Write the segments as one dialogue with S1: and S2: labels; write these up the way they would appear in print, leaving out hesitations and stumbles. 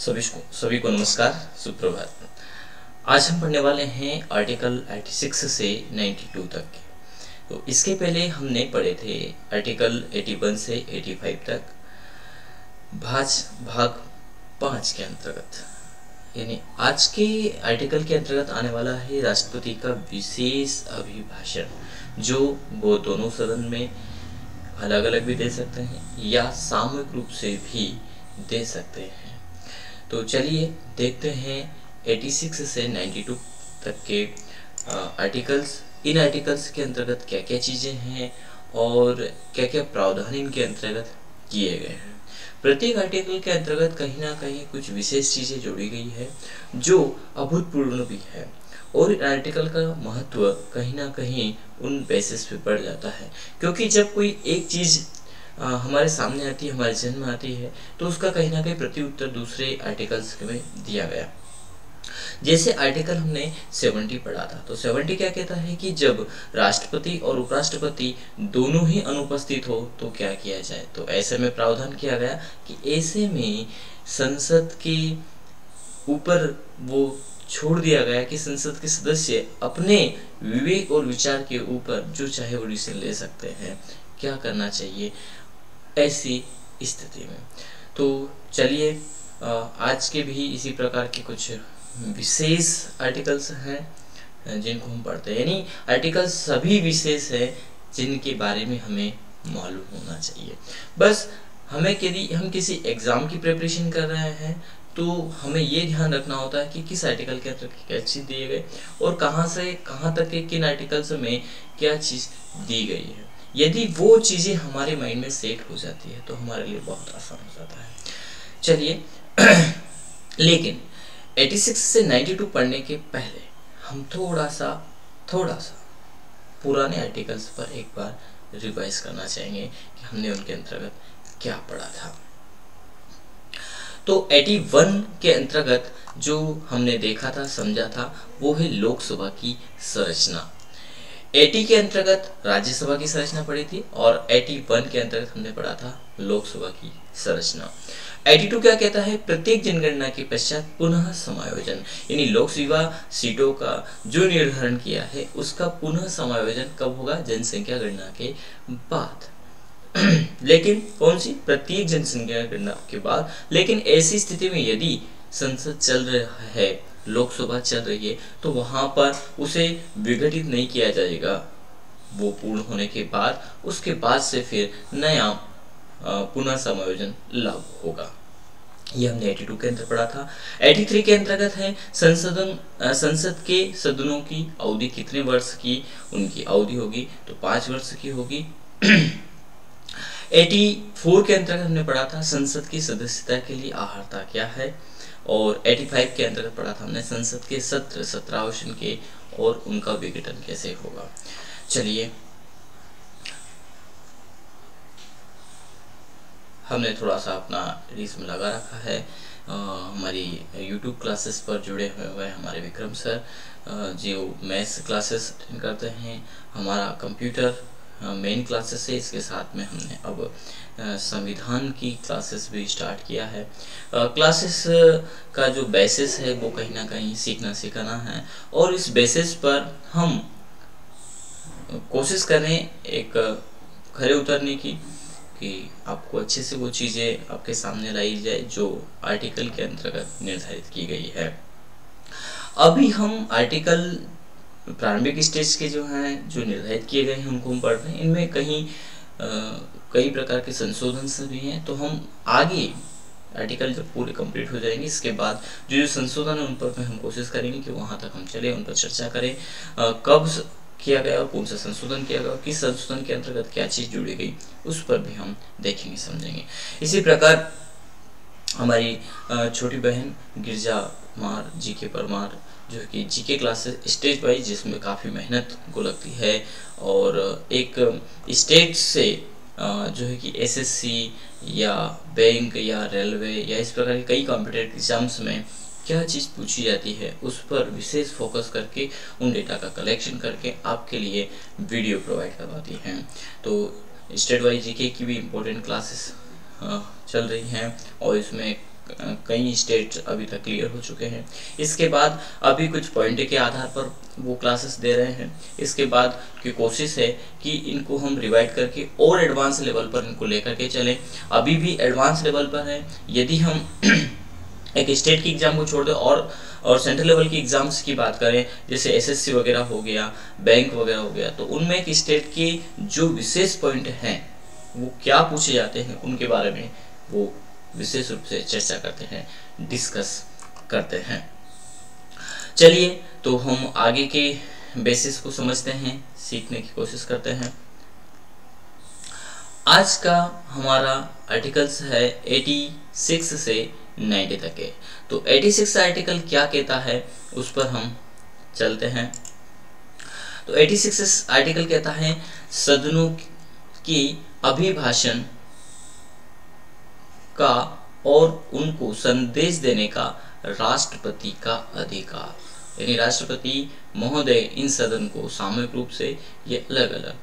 S1: सभी को नमस्कार, सुप्रभात। आज हम पढ़ने वाले हैं आर्टिकल 86 से 92 तक के। तो इसके पहले हमने पढ़े थे आर्टिकल 81 से 85 तक भाग 5 के अंतर्गत। यानी आज के आर्टिकल के अंतर्गत आने वाला है राष्ट्रपति का विशेष अभिभाषण, जो वो दोनों सदन में अलग अलग भी दे सकते हैं या सामूहिक रूप से भी दे सकते हैं। तो चलिए देखते हैं 86 से 92 तक के आर्टिकल्स। इन आर्टिकल्स के अंतर्गत क्या क्या चीज़ें हैं और क्या क्या प्रावधान इनके अंतर्गत किए गए हैं। प्रत्येक आर्टिकल के अंतर्गत कहीं ना कहीं कुछ विशेष चीज़ें जोड़ी गई है जो अभूतपूर्व भी है, और इन आर्टिकल का महत्व कहीं ना कहीं उन बेसिस पे बढ़ जाता है, क्योंकि जब कोई एक चीज़ हमारे सामने आती है, हमारे जहन में आती है, तो उसका कहीं ना कहीं प्रति उत्तर दूसरे आर्टिकल्स में दिया गया। जैसे आर्टिकल हमने 70 पढ़ा था, तो 70 क्या कहता है कि जब राष्ट्रपति और उपराष्ट्रपति दोनों ही अनुपस्थित हो तो क्या किया जाए। तो ऐसे में प्रावधान किया गया कि ऐसे में संसद के ऊपर वो छोड़ दिया गया कि संसद के सदस्य अपने विवेक और विचार के ऊपर जो चाहे वो डिसीजन ले सकते हैं, क्या करना चाहिए ऐसी स्थिति में। तो चलिए आज के भी इसी प्रकार के कुछ विशेष आर्टिकल्स हैं जिनको हम पढ़ते हैं। यानी आर्टिकल सभी विशेष हैं जिनके बारे में हमें मालूम होना चाहिए। बस हमें यदि हम किसी एग्ज़ाम की प्रिपरेशन कर रहे हैं तो हमें ये ध्यान रखना होता है कि किस आर्टिकल के अंदर क्या चीज़ दिए गए और कहाँ से कहाँ तक के किन आर्टिकल्स में क्या चीज़ दी गई है। यदि वो चीज़ें हमारे माइंड में सेट हो जाती है तो हमारे लिए बहुत आसान हो जाता है। चलिए लेकिन 86 से 92 पढ़ने के पहले हम थोड़ा सा पुराने आर्टिकल्स पर एक बार रिवाइज करना चाहेंगे कि हमने उनके अंतर्गत क्या पढ़ा था। तो 81 के अंतर्गत जो हमने देखा था, समझा था, वो है लोकसभा की संरचना। 80 के अंतर्गत राज्यसभा की संरचना पढ़ी थी और 81 के अंतर्गत हमने पढ़ा था लोकसभा की संरचना। 82 क्या कहता है? प्रत्येक जनगणना के पश्चात पुनः समायोजन, यानी लोकसभा सीटों का जो निर्धारण किया है उसका पुनः समायोजन कब होगा? जनसंख्या गणना के बाद। लेकिन कौन सी? प्रत्येक जनसंख्या गणना के बाद। लेकिन ऐसी स्थिति में यदि संसद चल रहा है, लोकसभा चल रही है, तो वहां पर उसे विघटित नहीं किया जाएगा। वो पूर्ण होने के बाद उसके बाद से फिर नया पुनः समायोजन लागू होगा। ये हमने 82 के अंदर पढ़ा था। 83 के अंतर्गत है संसद के सदनों की अवधि कितने वर्ष की उनकी अवधि होगी? तो 5 वर्ष की होगी। 84 के अंतर्गत हमने पढ़ा था संसद की सदस्यता के लिए आहारता क्या है, और 85 के अंतर्गत पढ़ा था हमने संसद के सत्र 17 के और उनका विघटन कैसे होगा। चलिए हमने थोड़ा सा अपना रिज्म लगा रखा है। हमारी YouTube क्लासेस पर जुड़े हुए हमारे विक्रम सर जो मैथ्स क्लासेस अटेंड करते हैं, हमारा कंप्यूटर मेन क्लासेस है, इसके साथ में हमने अब संविधान की क्लासेस भी स्टार्ट किया है। क्लासेस का जो बेसिस है वो कहीं ना कहीं सीखना सिखाना है, और इस बेसिस पर हम कोशिश करें एक खरे उतरने की, कि आपको अच्छे से वो चीज़ें आपके सामने लाई जाए जो आर्टिकल के अंतर्गत निर्धारित की गई है। अभी हम आर्टिकल प्रारंभिक स्टेज के जो हैं जो निर्धारित किए गए हैं उनको हम पढ़ रहे हैं। इनमें कई प्रकार के संशोधन भी हैं, तो हम आगे आर्टिकल जब पूरे कंप्लीट हो जाएंगे इसके बाद जो संशोधन है उन पर हम कोशिश करेंगे कि वहाँ तक हम चले, उन पर चर्चा करें, कब किया गया और कौन सा संशोधन किया गया, किस संशोधन के अंतर्गत क्या चीज़ जुड़ी गई, उस पर भी हम देखेंगे समझेंगे। इसी प्रकार हमारी छोटी बहन गिरजा कुमार जीके परमार जो कि जीके क्लासेस स्टेज वाइज, जिसमें काफ़ी मेहनत को लगती है, और एक स्टेट से जो है कि एसएससी या बैंक या रेलवे या इस प्रकार के कई कॉम्पिटेटिव एग्जाम्स में क्या चीज़ पूछी जाती है उस पर विशेष फोकस करके उन डेटा का कलेक्शन करके आपके लिए वीडियो प्रोवाइड करवाती हैं। तो स्टेट वाइज जीके की भी इम्पोर्टेंट क्लासेस चल रही हैं और इसमें कई स्टेट अभी तक क्लियर हो चुके हैं। इसके बाद अभी कुछ पॉइंट के आधार पर वो क्लासेस दे रहे हैं। इसके बाद की कोशिश है कि इनको हम रिवाइड करके और एडवांस लेवल पर इनको लेकर के चलें। अभी भी एडवांस लेवल पर है। यदि हम एक स्टेट की एग्ज़ाम को छोड़ दें और सेंट्रल लेवल की एग्ज़ाम्स की बात करें, जैसे एसएससी वगैरह हो गया, बैंक वगैरह हो गया, तो उनमें एक स्टेट के जो विशेष पॉइंट हैं वो क्या पूछे जाते हैं उनके बारे में वो विशेष रूप से चर्चा करते हैं, डिस्कस करते हैं। चलिए तो हम आगे के बेसिस को समझते हैं, सीखने की कोशिश करते हैं। आज का हमारा आर्टिकल्स है 86 से 90 तक के। तो 86 आर्टिकल क्या कहता है उस पर हम चलते हैं। तो 86 आर्टिकल कहता है सदनों की अभिभाषण का और उनको संदेश देने का राष्ट्रपति का अधिकार, यानी राष्ट्रपति महोदय इन सदन को सामूहिक रूप से ये अलग अलग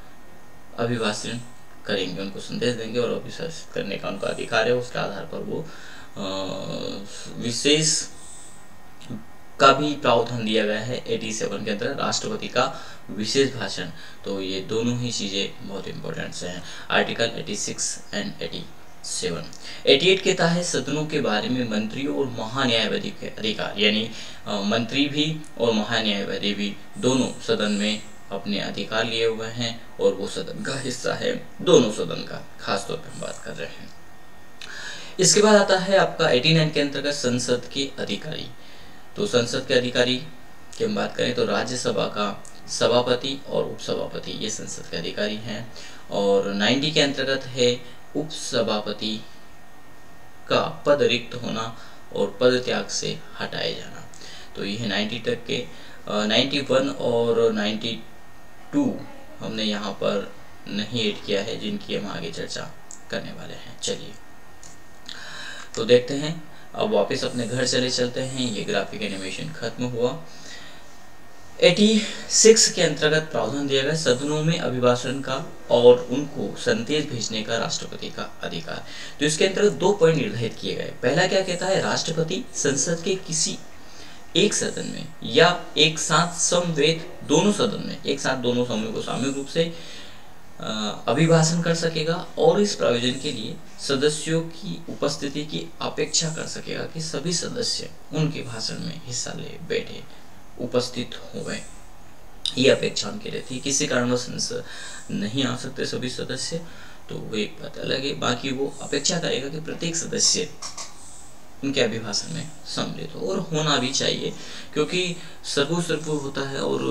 S1: अभिभाषण करेंगे, उनको संदेश देंगे और अभिभाषण करने का उनका अधिकार है। उसके आधार पर वो विशेष का भी प्रावधान दिया गया है 87 के अंदर, राष्ट्रपति का विशेष भाषण। तो ये दोनों ही चीज़ें बहुत इंपॉर्टेंट से हैं, आर्टिकल 86 एंड 87। 88 कहता है सदनों के बारे में मंत्रियों और महान्यायवादी के अधिकार, यानी मंत्री भी और महान्यायवादी भी दोनों सदन में अपने अधिकार लिए हुए हैं और वो सदन का हिस्सा है, दोनों सदन का खास तौर पर हम बात कर रहे हैं। इसके बाद आता है आपका 89 के अंतर्गत संसद के अधिकारी। तो संसद के अधिकारी की हम बात करें तो राज्यसभा का सभापति और उपसभापति ये संसद के अधिकारी हैं। और 90 के अंतर्गत है उपसभापति का पद रिक्त होना और पद त्याग से हटाए जाना। तो ये 90 तक के। 91 और 92 हमने यहाँ पर नहीं ऐड किया है, जिनकी हम आगे चर्चा करने वाले हैं। चलिए तो देखते हैं, अब वापस अपने घर चलते हैं। ये ग्राफिक एनिमेशन खत्म हुआ। 86 के अंतर्गत प्रावधान दिया गया सदनों में अभिभाषण का और उनको संदेश भेजने का राष्ट्रपति का अधिकार। तो इसके अंतर्गत 2 पॉइंट निर्धारित किए गए। पहला क्या कहता है, राष्ट्रपति संसद के किसी एक सदन में या एक साथ समवेत दोनों सदन में एक साथ दोनों समूह को सामूहिक रूप से अभिभाषण कर सकेगा और इस प्रयोजन के लिए सदस्यों की उपस्थिति की अपेक्षा कर सकेगा कि सभी सदस्य उनके भाषण में हिस्सा ले बैठे उपस्थित हो गए। ये अपेक्षा उनकी रहती है। किसी कारणवश नहीं आ सकते सभी सदस्य तो वो एक बात अलग है, बाकी वो अपेक्षा करेगा कि प्रत्येक सदस्य उनके अभिभाषण में सम्मिलित हो, और होना भी चाहिए क्योंकि सर्वोपरि होता है और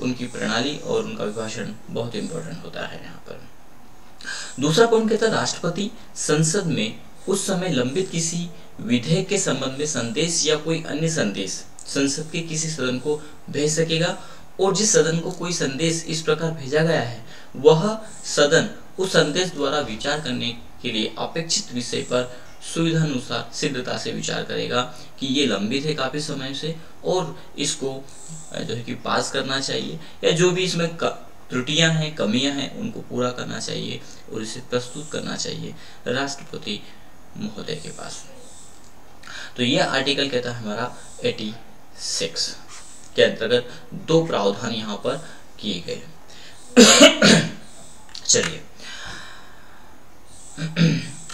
S1: उनकी प्रणाली और उनका अभिभाषण बहुत इंपॉर्टेंट होता है यहाँ पर। दूसरा पॉइंट कहता है राष्ट्रपति संसद में उस समय लंबित किसी विधेयक के संबंध में संदेश या कोई अन्य संदेश संसद के किसी सदन को भेज सकेगा, और जिस सदन को कोई संदेश इस प्रकार भेजा गया है वह सदन उस संदेश द्वारा विचार करने के लिए अपेक्षित विषय पर सुविधानुसार सिद्धता से विचार करेगा कि ये लंबित है काफी समय से और इसको जो है कि पास करना चाहिए, या जो भी इसमें त्रुटियां हैं, कमियां हैं, उनको पूरा करना चाहिए और इसे प्रस्तुत करना चाहिए राष्ट्रपति महोदय के पास। तो यह आर्टिकल कहता है हमारा 86 के अंतर्गत 2 प्रावधान यहाँ पर किए गए। चलिए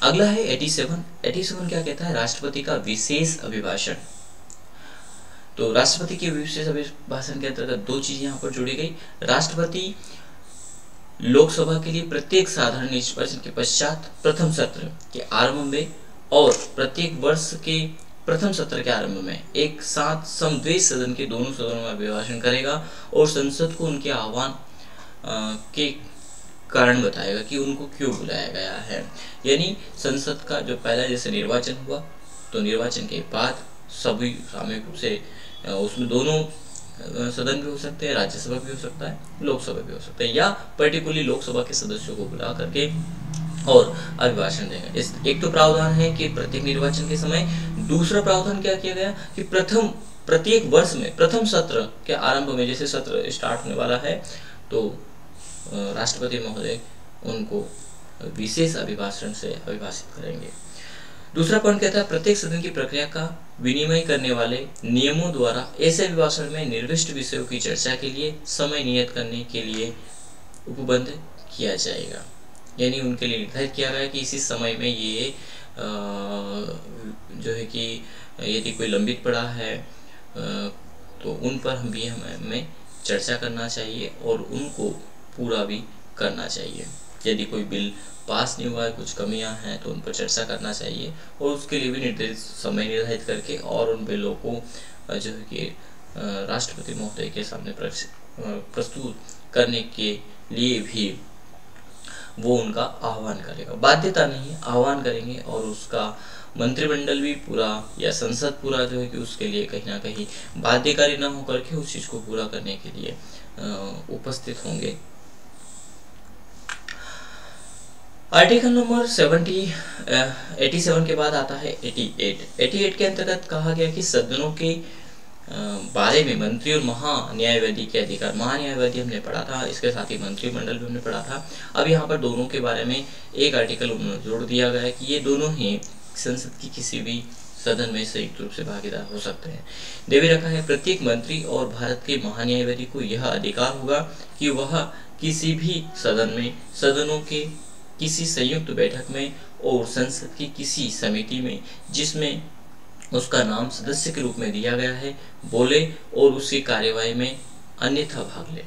S1: अगला है 87 क्या कहता है, राष्ट्रपति का विशेष अभिभाषण। तो राष्ट्रपति के विशेष अभिभाषण के अंतर्गत 2 चीजें यहाँ पर जोड़ी गई। राष्ट्रपति लोकसभा के लिए प्रत्येक साधारण निर्वाचन के पश्चात प्रथम सत्र के आरंभ में और प्रत्येक वर्ष के प्रथम सत्र के आरंभ में एक साथ समद्वैत सदन के दोनों सदनों में अभिभाषण करेगा और संसद को उनके आह्वान के कारण बताएगा कि उनको क्यों बुलाया गया है। यानी संसद का जो पहला जैसे निर्वाचन हुआ तो निर्वाचन के बाद सभी सामूहिक रूप से उसमें दोनों सदन भी हो सकते हैं, राज्यसभा भी हो सकता है, लोकसभा भी हो सकता है, या पर्टिकुलरली लोकसभा के सदस्यों को बुला करके और अभिभाषण देंगे। इस एक तो प्रावधान है कि प्रत्येक निर्वाचन के समय। दूसरा प्रावधान क्या किया गया कि प्रत्येक वर्ष में प्रथम सत्र के आरंभ में जैसे सत्र स्टार्ट होने वाला है तो राष्ट्रपति महोदय उनको विशेष अभिभाषण से अभिभाषित करेंगे। दूसरा पॉइंट कहता है प्रत्येक सदन की प्रक्रिया का विनिमय करने वाले नियमों द्वारा ऐसे अभिभाषण में निर्दिष्ट विषयों की चर्चा के लिए समय नियत करने के लिए उपबंध किया जाएगा। यानी उनके लिए निर्धारित किया गया कि इसी समय में ये जो है कि यदि कोई लंबित पड़ा है तो उन पर हमें चर्चा करना चाहिए और उनको पूरा भी करना चाहिए। यदि कोई बिल पास नहीं हुआ है, कुछ कमियां हैं, तो उन पर चर्चा करना चाहिए और उसके लिए भी निर्धारित समय निर्धारित करके और उन बिलों को जो है कि राष्ट्रपति महोदय के सामने प्रस्तुत करने के लिए भी वो उनका आह्वान करेगा। बाध्यता नहीं, आह्वान करेंगे और उसका मंत्रिमंडल भी पूरा या संसद पूरा जो है कि उसके लिए कहीं ना कहीं बाध्यकारी न होकर के उस चीज को पूरा करने के लिए उपस्थित होंगे। आर्टिकल नंबर 87 के बाद आता है 88 के अंतर्गत कहा गया कि सदनों के बारे में मंत्री और महान्यायवादी के अधिकार। महान्यायवादी हमने पढ़ा था, इसके साथ ही मंत्रिमंडल भी हमने पढ़ा था। अब यहाँ पर दोनों के बारे में एक आर्टिकल उन्होंने जोड़ दिया गया है कि ये दोनों ही संसद की किसी भी सदन में संयुक्त रूप से भागीदार हो सकते हैं। दे भी रखा है प्रत्येक मंत्री और भारत के महान्यायवादी को यह अधिकार होगा कि वह किसी भी सदन में, सदनों के किसी संयुक्त बैठक में और संसद की किसी समिति में जिसमें उसका नाम सदस्य के रूप में दिया गया है, बोले और उसकी कार्यवाही में अन्यथा भाग ले।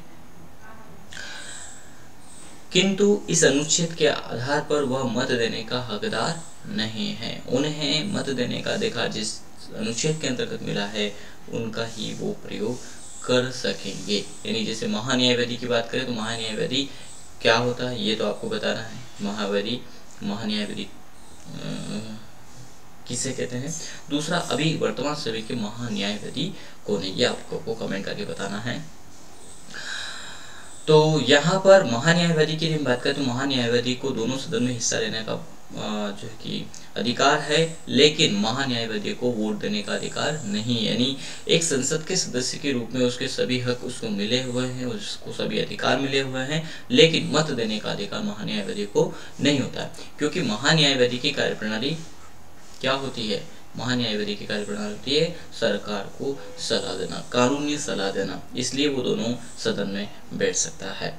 S1: किंतु इस अनुच्छेद के आधार पर वह मत देने का हकदार नहीं है। उन्हें मत देने का अधिकार जिस अनुच्छेद के अंतर्गत मिला है उनका ही वो प्रयोग कर सकेंगे। यानी जैसे महान्यायवादी की बात करें तो महान्यायवादी क्या होता है ये तो आपको बताना है। महान्यायवादी किसे कहते हैं। दूसरा, अभी वर्तमान समय के महान्यायवादी कौन है ये आपको कमेंट करके बताना है। तो यहाँ पर महान्यायवादी की हम बात करें तो महान्यायवादी को दोनों सदन में हिस्सा लेने का जो है कि अधिकार है, लेकिन महान्यायवादी को वोट देने का अधिकार नहीं। यानी एक संसद के सदस्य के रूप में उसके सभी हक उसको मिले हुए हैं, उसको सभी अधिकार मिले हुए हैं, लेकिन मत देने का अधिकार महान्यायवादी को नहीं होता है। क्योंकि महान्यायवादी की कार्यप्रणाली क्या होती है। महान्यायवादी की कार्यप्रणाली होती है सरकार को सलाह देना, कानूनी सलाह देना, इसलिए वो दोनों सदन में बैठ सकता है।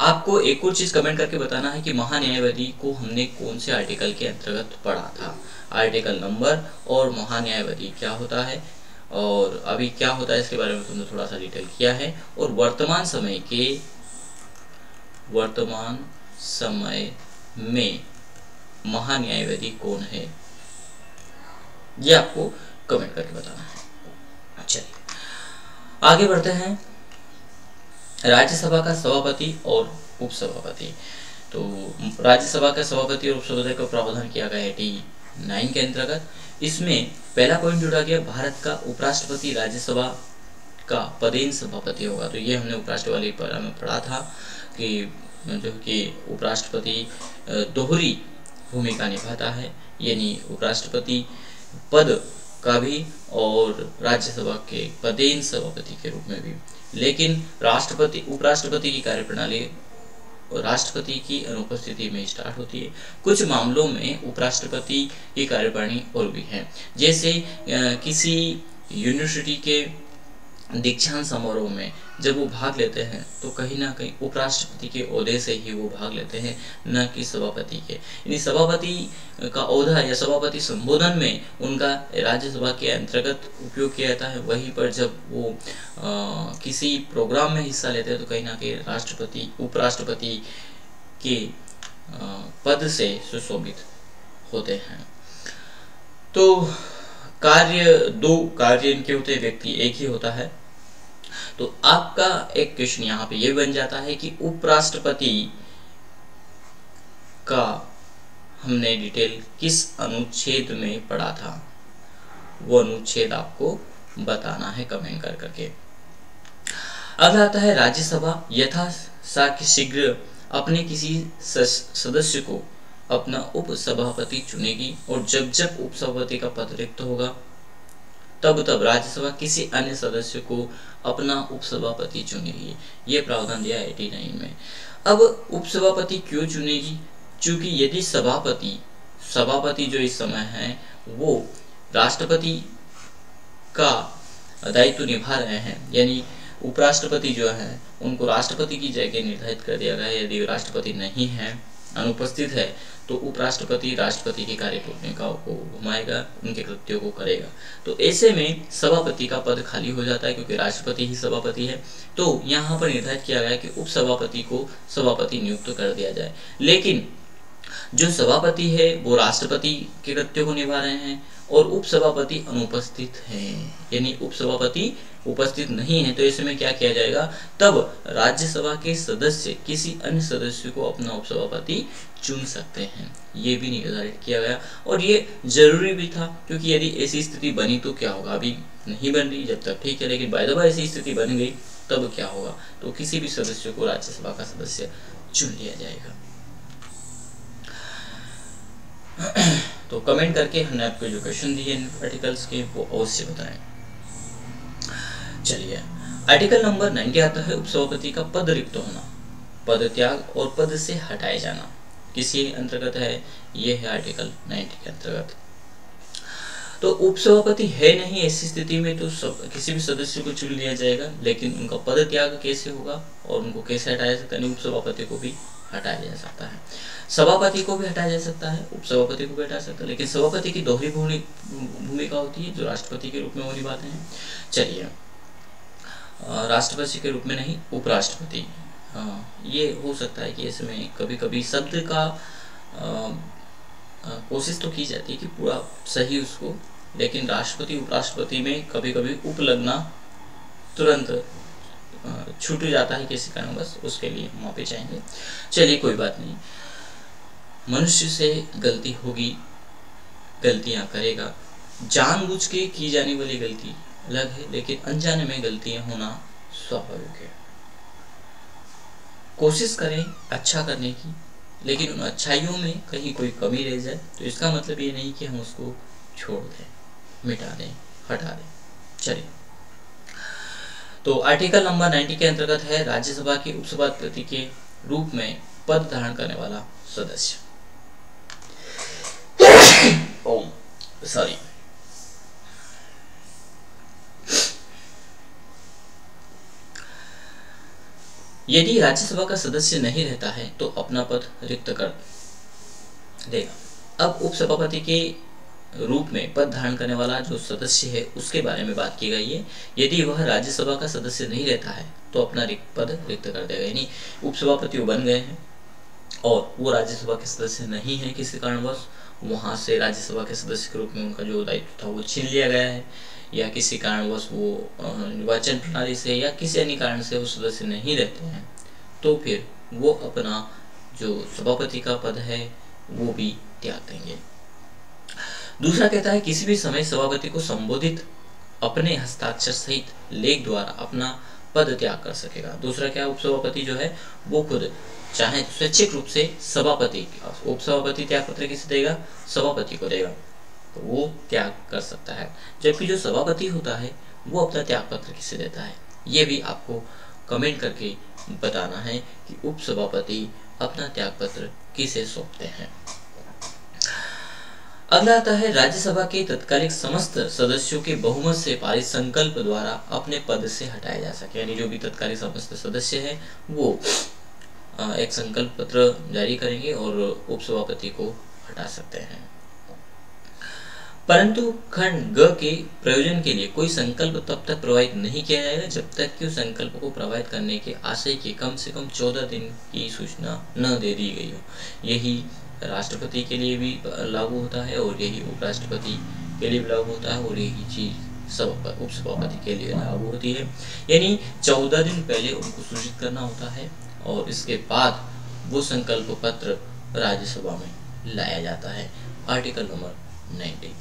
S1: आपको एक और चीज कमेंट करके बताना है कि महान्यायवादी को हमने कौन से आर्टिकल के अंतर्गत पढ़ा था। आर्टिकल नंबर और महान्यायवादी क्या होता है और अभी क्या होता है इसके बारे में तुमने थोड़ा सा डिटेल किया है। और वर्तमान समय में महान्यायवादी कौन है ये आपको कमेंट करके बताना है। चलिए आगे बढ़ते हैं। राज्यसभा का सभापति और उपसभापति। तो राज्यसभा का सभापति और उपसभापति का प्रावधान किया गया 89 के अंतर्गत। इसमें पहला पॉइंट जोड़ा गया, भारत का उपराष्ट्रपति राज्यसभा का पदेन सभापति होगा। तो ये हमने उपराष्ट्रपति वाले में पढ़ा था कि जो कि उपराष्ट्रपति दोहरी भूमिका निभाता है, यानी उपराष्ट्रपति पद का भी और राज्यसभा के पदेन सभापति के रूप में भी। लेकिन उपराष्ट्रपति की कार्यप्रणाली राष्ट्रपति की अनुपस्थिति में स्टार्ट होती है। कुछ मामलों में उपराष्ट्रपति की कार्यप्रणाली और भी है, जैसे किसी यूनिवर्सिटी के दीक्षांत समारोह में जब वो भाग लेते हैं तो कहीं ना कहीं उपराष्ट्रपति के ओहदे से ही वो भाग लेते हैं, न कि सभापति के। यानी सभापति का ओहदा या सभापति संबोधन में उनका राज्यसभा के अंतर्गत उपयोग किया जाता है। वहीं पर जब वो किसी प्रोग्राम में हिस्सा लेते हैं तो कहीं ना कहीं उपराष्ट्रपति के पद से सुशोभित होते हैं। तो दो कार्य इनके होते हैं, व्यक्ति एक ही होता है। तो आपका एक क्वेश्चन यहाँ पे ये बन जाता है कि उपराष्ट्रपति का हमने डिटेल किस अनुच्छेद में पढ़ा था, वो अनुच्छेद आपको बताना है कमेंट कर करके। अगला आता है राज्यसभा यथाशीघ्र अपने किसी सदस्य को अपना उपसभापति चुनेगी और जब जब उपसभापति का पद रिक्त होगा तब राज्यसभा किसी अन्य सदस्य को अपना उपसभापति चुनेगी। ये प्रावधान दिया 89 में। अब उपसभापति क्यों चुनेगी? क्योंकि यदि सभापति सभापति जो इस समय है वो राष्ट्रपति का दायित्व निभा रहे हैं, यानी उपराष्ट्रपति जो है उनको राष्ट्रपति की जगह निर्धारित कर दिया गया है। यदि राष्ट्रपति नहीं है, अनुपस्थित है, तो उपराष्ट्रपति राष्ट्रपति की कार्यभूमिका को घुमाएगा, उनके कृत्यों को करेगा। तो ऐसे में सभापति का पद खाली हो जाता है, क्योंकि राष्ट्रपति ही सभापति है। तो यहाँ पर निर्धारित किया गया है कि उपसभापति को सभापति नियुक्त कर दिया जाए। लेकिन जो सभापति है वो राष्ट्रपति के कृत्यों को निभा रहे हैं और उपसभापति अनुपस्थित हैं, यानी उपसभापति उपस्थित नहीं है। तो ऐसे में क्या किया जाएगा, तब राज्यसभा के सदस्य किसी अन्य सदस्य को अपना उपसभापति चुन सकते हैं। ये भी निर्धारित किया गया और ये जरूरी भी था, क्योंकि यदि ऐसी स्थिति बनी तो क्या होगा, अभी नहीं बन रही जब तक ठीक है, लेकिन बाय द वे ऐसी स्थिति बन गई तब क्या होगा, तो किसी भी सदस्य को राज्यसभा का सदस्य चुन लिया जाएगा। तो कमेंट करके हमने आपको जो क्वेश्चन दिए आर्टिकल्स के वो अवश्य बताएं। चलिए, आर्टिकल नंबर 90 आता है उपसभापति का पद रिक्त होना, पद त्याग और पद से हटाए जाना किसी अंतर्गत है, ये है आर्टिकल 90 के अंतर्गत। तो उपसभापति है नहीं, ऐसी स्थिति में तो किसी भी सदस्य को चुन लिया जाएगा, लेकिन उनका पद त्याग कैसे होगा और उनको कैसे हटाया जा सकता है, उपसभापति को भी हटाया जा सकता है, सभापति को भी हटाया जा सकता है, उपसभापति को भी हटा सकता है, लेकिन सभापति की दोहरी भूमिका होती है जो राष्ट्रपति के रूप में वो निभाते हैं। चलिए, राष्ट्रपति के रूप में नहीं, उपराष्ट्रपति। ये हो सकता है कि इसमें कभी कभी शब्द का कोशिश तो की जाती है कि पूरा सही उसको, लेकिन राष्ट्रपति उपराष्ट्रपति में कभी कभी उप लगना तुरंत छूट जाता है किसी कारण, बस उसके लिए माफी चाहेंगे। चलिए, कोई बात नहीं, मनुष्य से गलती होगी, गलतियां करेगा, जानबूझ के की जाने वाली गलती अलग है, लेकिन अनजाने में गलतियां होना स्वाभाविक है। कोशिश करें अच्छा करने की, लेकिन उन अच्छाइयों में कहीं कोई कमी रह जाए तो इसका मतलब ये नहीं कि हम उसको छोड़ दें, मिटा दें, हटा दें। चलिए, तो आर्टिकल नंबर 90 के अंतर्गत है राज्यसभा के उपसभापति के रूप में पद धारण करने वाला सदस्य। सॉरी, यदि राज्यसभा का सदस्य नहीं रहता है तो अपना पद रिक्त कर देगा। अब उपसभापति के रूप में पद धारण करने वाला जो सदस्य है उसके बारे में बात की गई है। यदि वह राज्यसभा का सदस्य नहीं रहता है तो अपना पद रिक्त कर देगा, यानी उपसभापति बन गए हैं और वो राज्यसभा के सदस्य नहीं है, किसी कारणवश वहां से राज्यसभा के सदस्य के रूप में उनका जो दायित्व था वो छीन लिया गया है, या किसी कारणवश वो निर्वाचन प्रणाली से या किसी अन्य कारण से वो सदस्य नहीं रहते हैं, तो फिर वो अपना जो सभापति का पद है वो भी त्याग देंगे। दूसरा कहता है किसी भी समय सभापति को संबोधित अपने हस्ताक्षर सहित लेख द्वारा अपना पद त्याग कर सकेगा। दूसरा क्या, उपसभापति जो है वो खुद चाहे स्वैच्छिक रूप से सभापति, उपसभापति त्याग पत्र किसे देगा, सभापति को देगा, तो वो त्याग कर सकता है। जबकि जो सभापति होता है वो अपना त्याग पत्र किसे देता है, ये भी आपको कमेंट करके बताना है कि उपसभापति अपना त्याग पत्र किसे सौंपते हैं। अगला आता है राज्यसभा के तत्कालिक समस्त सदस्यों के बहुमत से पारित संकल्प द्वारा अपने पद से हटाया जा सके, यानी जो भी तत्कालिक समस्त सदस्य है वो एक संकल्प पत्र जारी करेंगे और उपसभापति को हटा सकते हैं। परंतु खंड ग के प्रयोजन के लिए कोई संकल्प तब तक प्रवाहित नहीं किया जाएगा जब तक कि उस संकल्प को प्रवाहित करने के आशय की कम से कम 14 दिन की सूचना न दे दी गई हो। यही राष्ट्रपति के लिए भी लागू होता है और यही उपराष्ट्रपति के लिए भी लागू होता है और यही चीज उपसभापति के लिए लागू होती है, यानी 14 दिन पहले उनको सूचित करना होता है और इसके बाद वो संकल्प पत्र राज्यसभा में लाया जाता है। Article number 90।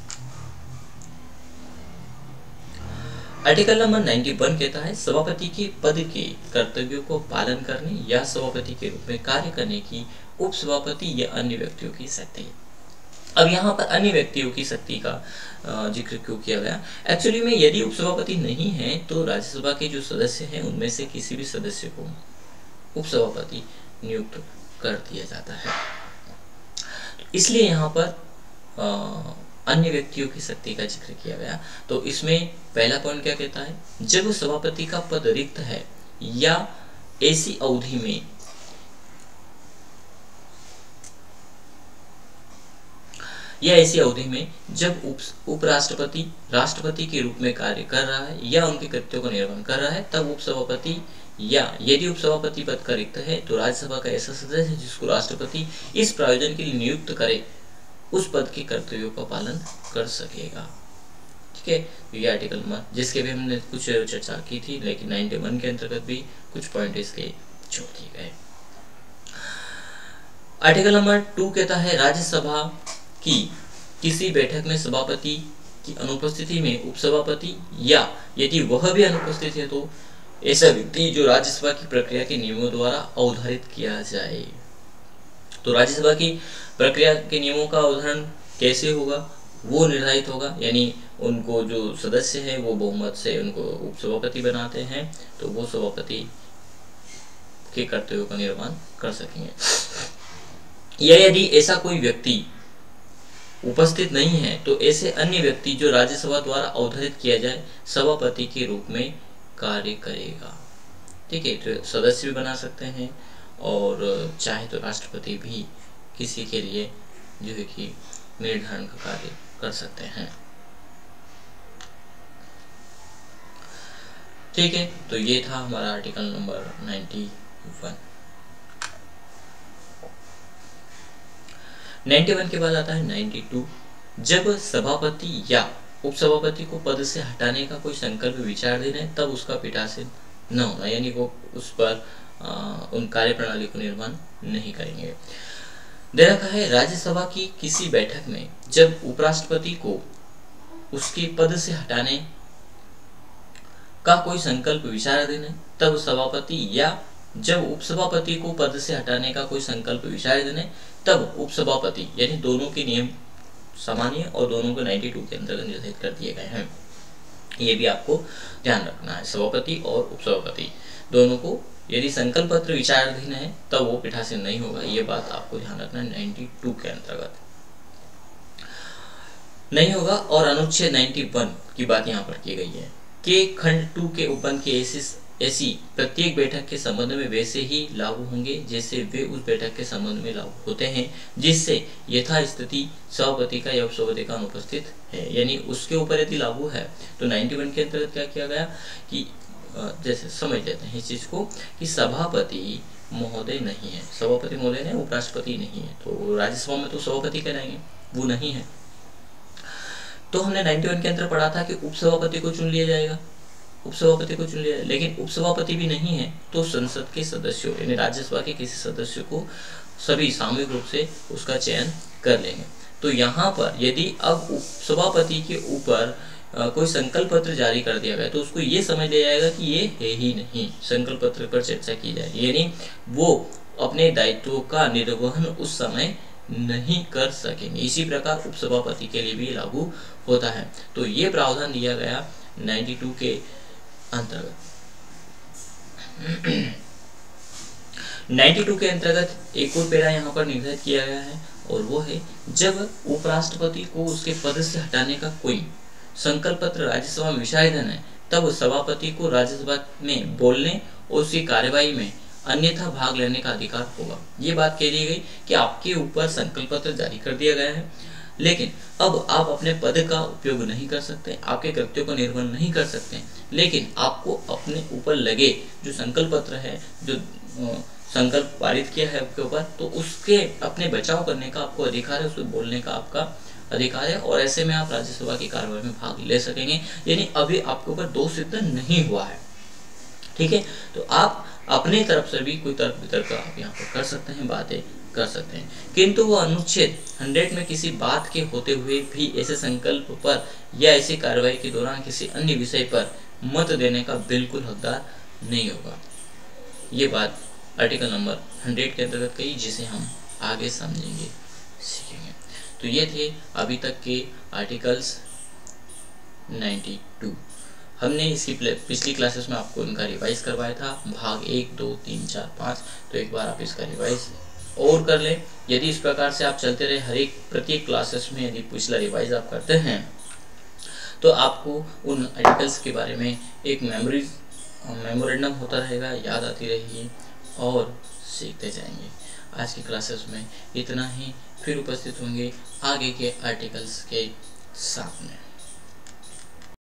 S1: आर्टिकल नंबर 91 कहता है सभापति के पद के कर्तव्यों को पालन करने या सभापति के रूप में कार्य करने की उपसभापति या अन्य व्यक्तियों की शक्ति। अब यहाँ पर अन्य व्यक्तियों की शक्ति का जिक्र क्यों किया गया? एक्चुअली में यदि उपसभापति नहीं है तो राज्यसभा के जो सदस्य हैं उनमें से किसी भी सदस्य को उपसभापति नियुक्त कर दिया जाता है। इसलिए यहाँ पर अन्य व्यक्तियों की शक्ति का जिक्र किया गया। तो इसमें पहला पॉइंट क्या कहता है, जब सभापति का पद रिक्त है या ऐसी अवधि में जब उपराष्ट्रपति राष्ट्रपति के रूप में कार्य कर रहा है या उनके कृत्यों का निर्वहन कर रहा है, तब उपसभापति या यदि उपसभापति पद का रिक्त है तो राज्यसभा का ऐसा सदस्य जिसको राष्ट्रपति इस प्रयोजन के लिए नियुक्त करे उस पद के कर्तव्यों का पालन कर सकेगा। ठीक है, तो ये आर्टिकल नंबर जिसके भी हमने कुछ चर्चा की थी, लेकिन 91 के अंतर्गत भी कुछ पॉइंट इसके जोड़ दिए गए। आर्टिकल नंबर 2 कहता है राज्यसभा की किसी बैठक में सभापति की अनुपस्थिति में उपसभापति या यदि वह भी अनुपस्थित है तो ऐसा व्यक्ति जो राज्यसभा की प्रक्रिया के नियमों द्वारा अवधारित किया जाए। तो राज्यसभा की प्रक्रिया के नियमों का अवधारण कैसे होगा, वो निर्धारित होगा, यानी उनको जो सदस्य हैं वो बहुमत से उनको उपसभापति बनाते हैं, तो वो सभापति के कर्तव्यों का निर्वहन कर सकेंगे। या यदि ऐसा कोई व्यक्ति उपस्थित नहीं है तो ऐसे अन्य व्यक्ति जो राज्यसभा द्वारा अवधारित किया जाए सभापति के रूप में कार्य करेगा। ठीक है, तो सदस्य भी बना सकते हैं और चाहे तो राष्ट्रपति भी किसी के लिए जो है कि निर्धारण का कार्य कर सकते हैं। ठीक है, तो ये था हमारा आर्टिकल नंबर 91। 91 के बाद आता है 92। जब सभापति या उपसभापति को पद से हटाने का कोई संकल्प विचाराधीन है तब उसका पीठासीन न होना, यानी वो उस पर उन कार्य प्रणाली को निर्माण नहीं करेंगे। दे रखा है राज्यसभा की किसी बैठक में जब उपराष्ट्रपति को उसके पद से हटाने का कोई संकल्प विचाराधीन है तब सभापति या जब उपसभापति को पद से हटाने का कोई संकल्प विचाराधीन है तब उपसभापति, यानी दोनों के नियम समान है और दोनों को 92 के अंतर्गत निर्धारित कर दिए गए हैं। ये भी आपको ध्यान रखना है, सभापति और उपसभापति दोनों को यदि संकल्प पत्र विचाराधीन है तब वो पीठासीन नहीं होगा। ये बात आपको ध्यान रखना है, 92 के अंतर्गत नहीं होगा। और अनुच्छेद 91 की बात यहाँ पर की गई है कि खंड 2 के उपबंध की ऐसी प्रत्येक बैठक के संबंध में वैसे ही लागू होंगे जैसे वे उस बैठक के संबंध में लागू होते हैं जिससे यथास्थिति सभापति का या उपसभापति का अनुपस्थित है, यानी उसके ऊपर यदि लागू है। तो 91 के अंतर्गत क्या किया गया कि जैसे समझ लेते हैं इस चीज को कि सभापति महोदय नहीं है, सभापति महोदय ने उपराष्ट्रपति नहीं है, तो राज्यसभा में तो सभापति कहलाएंगे, वो नहीं है। तो हमने 91 के अंदर पढ़ा था कि उपसभापति को चुन लिया जाएगा, उपसभापति को चुन लिया, लेकिन उपसभापति भी नहीं है तो संसद के सदस्यों यानी राज्यसभा के किसी सदस्य को सभी सामूहिक रूप से उसका चयन कर लेंगे। तो यहाँ पर यदि अब उपसभापति के ऊपर कोई संकल्प पत्र जारी कर दिया गया तो उसको ये समझ लिया जाएगा कि ये है ही नहीं, संकल्प पत्र पर चर्चा की जाएगी, यानी वो अपने दायित्वों का निर्वहन उस समय नहीं कर सकेंगे। इसी प्रकार उपसभापति के लिए भी लागू होता है। तो ये प्रावधान दिया गया 92 के अंतर्गत। 92 के अंतर्गत एक और पैरा यहाँ पर निर्धारित किया गया है और वो है जब उपराष्ट्रपति को उसके पद से हटाने का कोई संकल्प पत्र राज्यसभा में विचाराधीन है तब सभापति को राज्यसभा में बोलने और उसकी कार्यवाही में अन्यथा भाग लेने का अधिकार होगा। ये बात कह दी गई कि आपके ऊपर संकल्प पत्र जारी कर दिया गया है, लेकिन अब आप अपने पद का उपयोग नहीं कर सकते, आपके कृत्यों का निर्वहन नहीं कर सकते, लेकिन आपको अपने ऊपर लगे जो संकल्प पत्र है, जो संकल्प पारित किया है आपके ऊपर, तो उसके अपने बचाव करने का आपको अधिकार है, उसको बोलने का आपका अधिकार है और ऐसे में आप राज्यसभा की कार्रवाई में भाग ले सकेंगे। यानी अभी आपके ऊपर दोष सिद्ध नहीं हुआ है, ठीक है। तो आप अपने तरफ से भी कोई तर्क वितर्क आप यहाँ पर कर सकते हैं, बातें कर सकते हैं, किंतु वो अनुच्छेद 100 में किसी बात के होते हुए भी ऐसे संकल्प पर या ऐसी कार्रवाई के दौरान किसी अन्य विषय पर मत देने का बिल्कुल हकदार नहीं होगा। ये बात आर्टिकल नंबर 100 के अंतर्गत कही, जिसे हम आगे समझेंगे, सीखेंगे। तो ये थे अभी तक के आर्टिकल्स 92। हमने इसकी पिछली क्लासेस में आपको इनका रिवाइज करवाया था, भाग 1, 2, 3, 4, 5। तो एक बार आप इसका रिवाइज और कर लें। यदि इस प्रकार से आप चलते रहे हर एक प्रत्येक क्लासेस में यदि पिछला रिवाइज आप करते हैं तो आपको उन आर्टिकल्स के बारे में एक मेमोरेंडम होता रहेगा, याद आती रहेगी और सीखते जाएंगे। आज की क्लासेस में इतना ही, फिर उपस्थित होंगे आगे के आर्टिकल्स के साथ में।